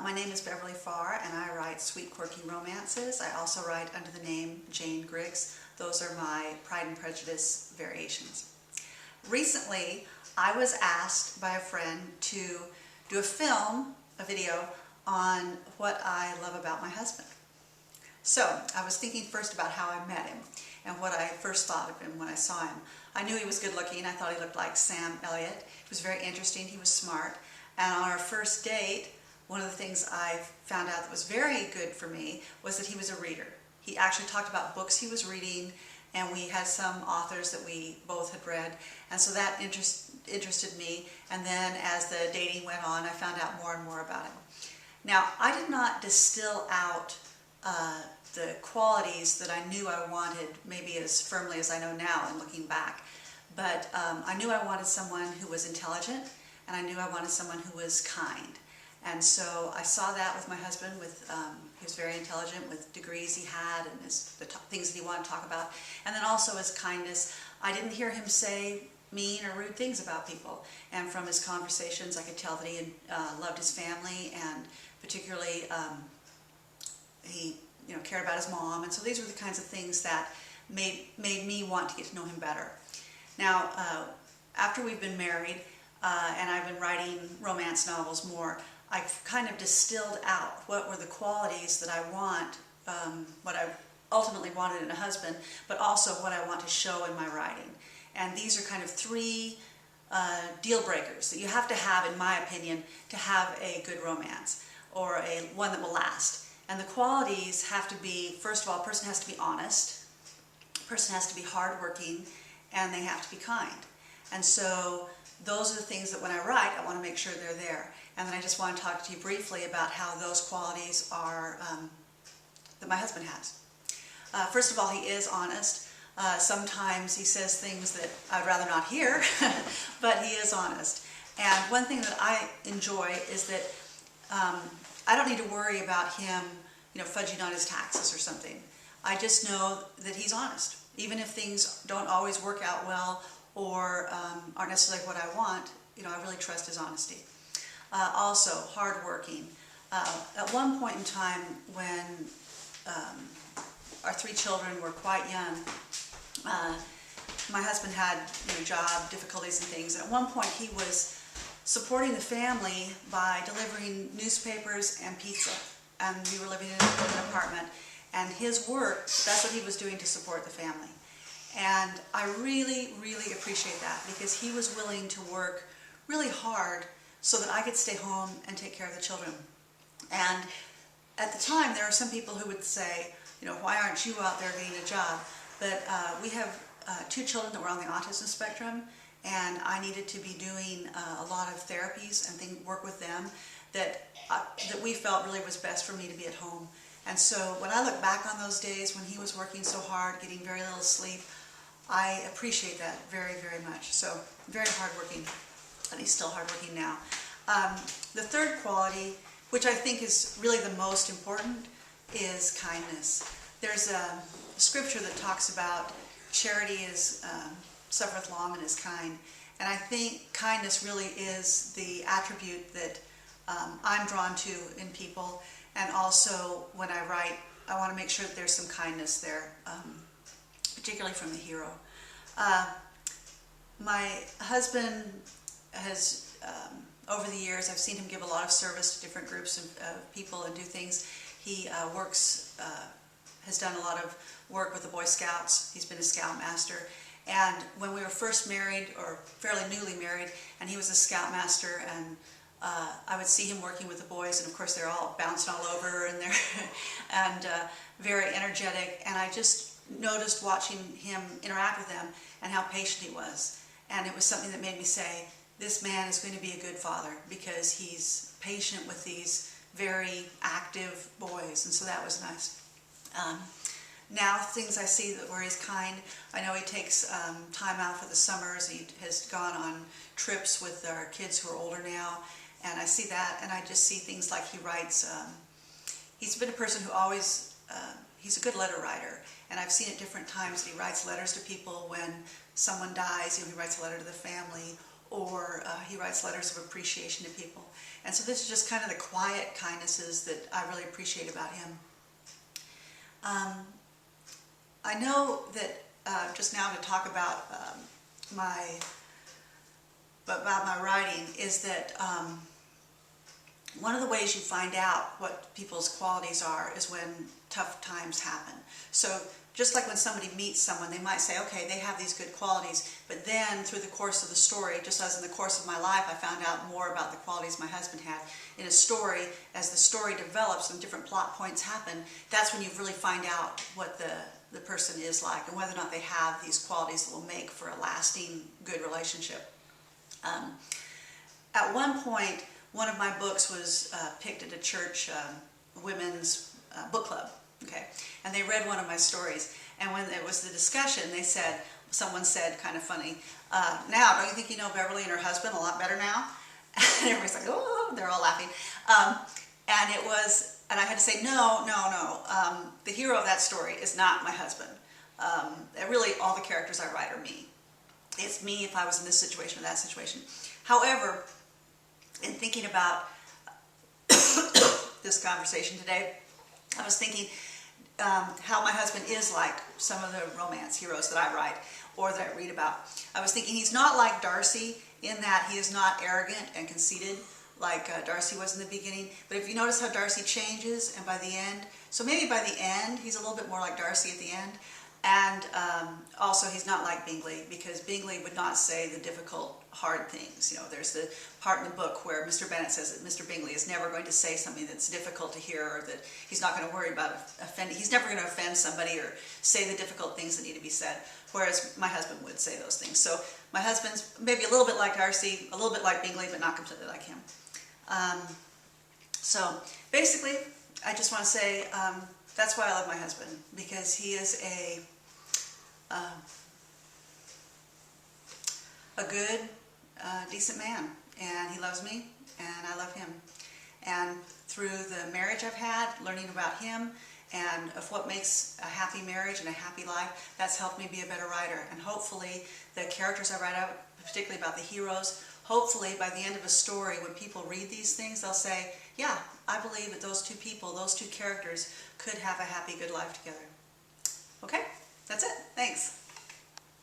My name is Beverly Farr, and I write sweet, quirky romances. I also write under the name Jane Grix. Those are my Pride and Prejudice variations. Recently, I was asked by a friend to do a video on what I love about my husband. So, I was thinking first about how I met him and what I first thought of him when I saw him. I knew he was good looking. I thought he looked like Sam Elliott. He was very interesting. He was smart. And on our first date, one of the things I found out that was very good for me was that he was a reader. He actually talked about books he was reading, and we had some authors that we both had read, and so that interested me. And then as the dating went on, I found out more and more about him. Now, I did not distill out the qualities that I knew I wanted maybe as firmly as I know now in looking back, but I knew I wanted someone who was intelligent, and I knew I wanted someone who was kind. And so I saw that with my husband. He was very intelligent with degrees he had and the things that he wanted to talk about. And then also his kindness. I didn't hear him say mean or rude things about people. And from his conversations, I could tell that he loved his family, and particularly he cared about his mom. And so these were the kinds of things that made me want to get to know him better. Now, after we've been married, and I've been writing romance novels more, I've kind of distilled out what were the qualities that I want, what I ultimately wanted in a husband, but also what I want to show in my writing. And these are kind of three deal breakers that you have to have, in my opinion, to have a good romance, or one that will last. And the qualities have to be, first of all, a person has to be honest, a person has to be hardworking, and they have to be kind. And so those are the things that when I write, I want to make sure they're there. And then I just want to talk to you briefly about how those qualities are that my husband has. First of all, he is honest. Sometimes he says things that I'd rather not hear, but he is honest. And one thing that I enjoy is that I don't need to worry about him, fudging on his taxes or something. I just know that he's honest. Even if things don't always work out well or aren't necessarily what I want, I really trust his honesty. Also, hardworking. At one point in time when our three children were quite young, my husband had job difficulties and things. And at one point he was supporting the family by delivering newspapers and pizza. And we were living in an apartment. And his work, that's what he was doing to support the family. And I really, really appreciate that, because he was willing to work really hard so that I could stay home and take care of the children. And at the time, there are some people who would say, why aren't you out there getting a job? But we have two children that were on the autism spectrum, and I needed to be doing a lot of therapies and work with them that we felt really was best for me to be at home. And so when I look back on those days when he was working so hard, getting very little sleep, I appreciate that very, very much. So very hardworking, and he's still hardworking now. The third quality, which I think is really the most important, is kindness. There's a scripture that talks about charity suffereth long and is kind. And I think kindness really is the attribute that I'm drawn to in people. And also, when I write, I want to make sure that there's some kindness there, particularly from the hero. My husband has, over the years, I've seen him give a lot of service to different groups of people and do things. He has done a lot of work with the Boy Scouts. He's been a scoutmaster. And when we were first married, or fairly newly married, and he was a scoutmaster, and I would see him working with the boys, and of course they're all bouncing all over, and they're very energetic. And I just noticed watching him interact with them and how patient he was. And it was something that made me say, this man is going to be a good father, because he's patient with these very active boys. And so that was nice. Now, things I see where he's kind, I know he takes time out for the summers. He has gone on trips with our kids who are older now, and I see that, and I just see things like he writes. He's been a person who always, he's a good letter writer, and I've seen at different times that he writes letters to people when someone dies. He writes a letter to the family, or he writes letters of appreciation to people. And And so this is just kind of the quiet kindnesses that I really appreciate about him. I know that just now to talk about my writing is that one of the ways you find out what people's qualities are is when tough times happen. So just like when somebody meets someone, they might say, okay, they have these good qualities, but then through the course of the story, just as in the course of my life, I found out more about the qualities my husband had. In a story, as the story develops and different plot points happen, that's when you really find out what the person is like and whether or not they have these qualities that will make for a lasting, good relationship. At one point, one of my books was picked at a church women's book club, okay? And they read one of my stories. And when it was the discussion, they said, someone said, kind of funny, now, don't you think you know Beverly and her husband a lot better now? And everybody's like, oh, they're all laughing. And I had to say, no. The hero of that story is not my husband. Really, all the characters I write are me. It's me if I was in this situation or that situation. However, in thinking about this conversation today, I was thinking how my husband is like some of the romance heroes that I write or that I read about. I was thinking he's not like Darcy in that he is not arrogant and conceited like Darcy was in the beginning. But if you notice how Darcy changes and by the end, so maybe by the end he's a little bit more like Darcy at the end. And also he's not like Bingley, because Bingley would not say the difficult, hard things. You know, there's the part in the book where Mr. Bennet says that Mr. Bingley is never going to say something that's difficult to hear, or that he's not going to worry about offending. He's never going to offend somebody or say the difficult things that need to be said, whereas my husband would say those things. So my husband's maybe a little bit like Darcy, a little bit like Bingley, but not completely like him. So basically, I just want to say that's why I love my husband, because he is a good, decent man, and he loves me, and I love him. And through the marriage I've had, learning about him and of what makes a happy marriage and a happy life, that's helped me be a better writer. And hopefully the characters I write out, particularly about the heroes, hopefully by the end of a story, when people read these things, they'll say, yeah, I believe that those two people, those two characters could have a happy, good life together. Okay, that's it. Thanks.